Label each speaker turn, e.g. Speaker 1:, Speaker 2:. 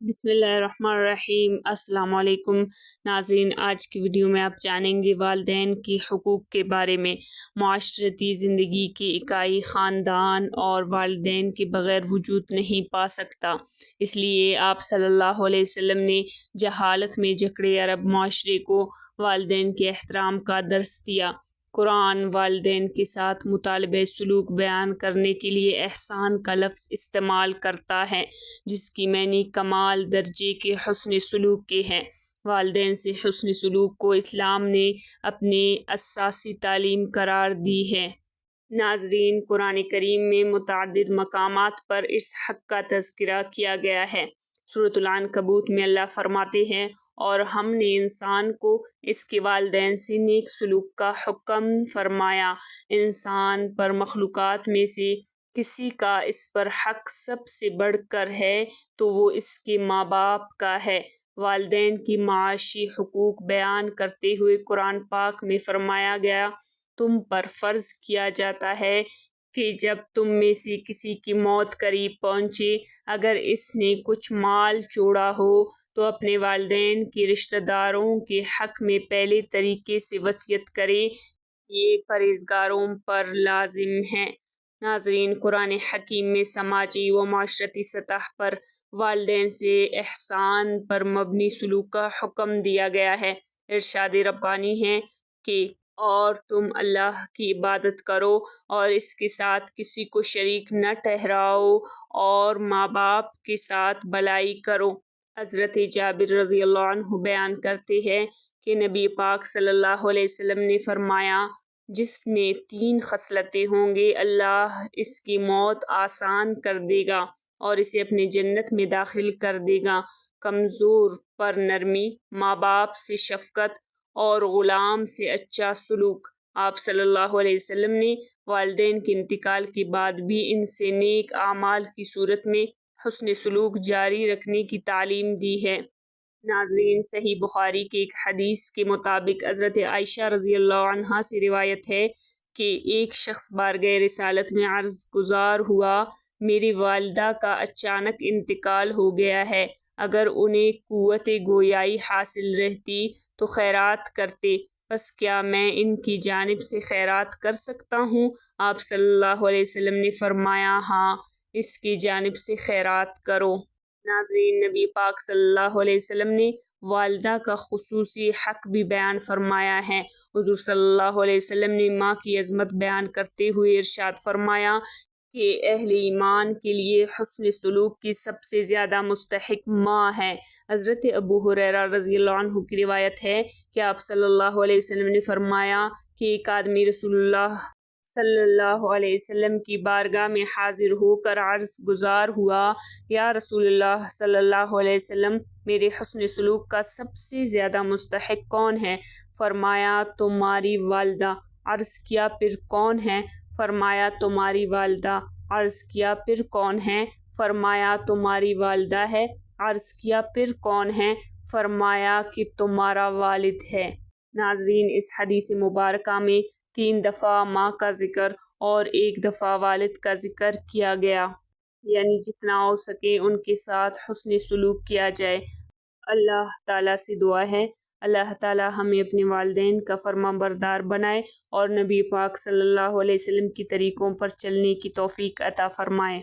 Speaker 1: بسم اللہ الرحمن الرحیم۔ السلام علیکم ناظرین، آج کی ویڈیو میں آپ جانیں گے والدین کے حقوق کے بارے میں۔ معاشرتی زندگی کی اکائی خاندان اور والدین کے بغیر وجود نہیں پا سکتا، اس لیے آپ صلی اللہ علیہ وسلم نے جہالت میں جکڑے عرب معاشرے کو والدین کے احترام کا درس دیا۔ قرآن والدین کے ساتھ مطالبہ سلوک بیان کرنے کے لیے احسان کا لفظ استعمال کرتا ہے، جس کی معنی کمال درجے کے حسن سلوک کے ہیں۔ والدین سے حسن سلوک کو اسلام نے اپنی اساسی تعلیم قرار دی ہے۔ ناظرین، قرآن کریم میں متعدد مقامات پر اس حق کا تذکرہ کیا گیا ہے۔ سورۃ العنکبوت میں اللہ فرماتے ہیں، اور ہم نے انسان کو اس کے والدین سے نیک سلوک کا حکم فرمایا۔ انسان پر مخلوقات میں سے کسی کا اس پر حق سب سے بڑھ کر ہے تو وہ اس کے ماں باپ کا ہے۔ والدین کی معاشی حقوق بیان کرتے ہوئے قرآن پاک میں فرمایا گیا، تم پر فرض کیا جاتا ہے کہ جب تم میں سے کسی کی موت قریب پہنچے، اگر اس نے کچھ مال چھوڑا ہو تو اپنے والدین کے رشتہ داروں کے حق میں پہلے طریقے سے وصیت کرے، یہ پرہیزگاروں پر لازم ہے۔ ناظرین، قرآن حکیم میں سماجی و معاشرتی سطح پر والدین سے احسان پر مبنی سلوک کا حکم دیا گیا ہے۔ ارشاد ربانی ہے کہ اور تم اللہ کی عبادت کرو اور اس کے ساتھ کسی کو شریک نہ ٹھہراؤ اور ماں باپ کے ساتھ بھلائی کرو۔ حضرت جابر رضی اللہ عنہ بیان کرتے ہیں کہ نبی پاک صلی اللہ علیہ وسلم نے فرمایا، جس میں 3 خصلتیں ہوں گے اللہ اس کی موت آسان کر دے گا اور اسے اپنی جنت میں داخل کر دے گا: کمزور پر نرمی، ماں باپ سے شفقت اور غلام سے اچھا سلوک۔ آپ صلی اللہ علیہ وسلم نے والدین کے انتقال کے بعد بھی ان سے نیک اعمال کی صورت میں حسن سلوک جاری رکھنے کی تعلیم دی ہے۔ ناظرین، صحیح بخاری کے ایک حدیث کے مطابق حضرت عائشہ رضی اللہ عنہا سے روایت ہے کہ ایک شخص بارگاہ رسالت میں عرض گزار ہوا، میری والدہ کا اچانک انتقال ہو گیا ہے، اگر انہیں قوت گویائی حاصل رہتی تو خیرات کرتے، بس کیا میں ان کی جانب سے خیرات کر سکتا ہوں؟ آپ صلی اللہ علیہ وسلم نے فرمایا، ہاں، اس کی جانب سے خیرات کرو۔ ناظرین، نبی پاک صلی اللہ علیہ وسلم نے والدہ کا خصوصی حق بھی بیان فرمایا ہے۔ حضور صلی اللہ علیہ وسلم نے ماں کی عظمت بیان کرتے ہوئے ارشاد فرمایا کہ اہل ایمان کے لیے حسن سلوک کی سب سے زیادہ مستحق ماں ہے۔ حضرت ابو ہریرہ رضی اللہ عنہ کی روایت ہے کہ آپ صلی اللہ علیہ وسلم نے فرمایا کہ ایک آدمی رسول اللہ صلی اللہ علیہ وسلم کی بارگاہ میں حاضر ہو کر عرض گزار ہوا، یا رسول اللہ صلی اللہ علیہ وسلم، میرے حسن سلوک کا سب سے زیادہ مستحق کون ہے؟ فرمایا، تمہاری والدہ۔ عرض کیا، پھر کون ہے؟ فرمایا، تمہاری والدہ۔ عرض کیا، پھر کون ہے؟ فرمایا، تمہاری والدہ ہے۔ عرض کیا، پھر کون ہے؟ فرمایا کہ تمہارا والد ہے۔ ناظرین، اس حدیث مبارکہ میں 3 دفعہ ماں کا ذکر اور 1 دفعہ والد کا ذکر کیا گیا، یعنی جتنا ہو سکے ان کے ساتھ حسن سلوک کیا جائے۔ اللہ تعالیٰ سے دعا ہے، اللہ تعالیٰ ہمیں اپنے والدین کا فرما بردار بنائے اور نبی پاک صلی اللہ علیہ وسلم کی طریقوں پر چلنے کی توفیق عطا فرمائے۔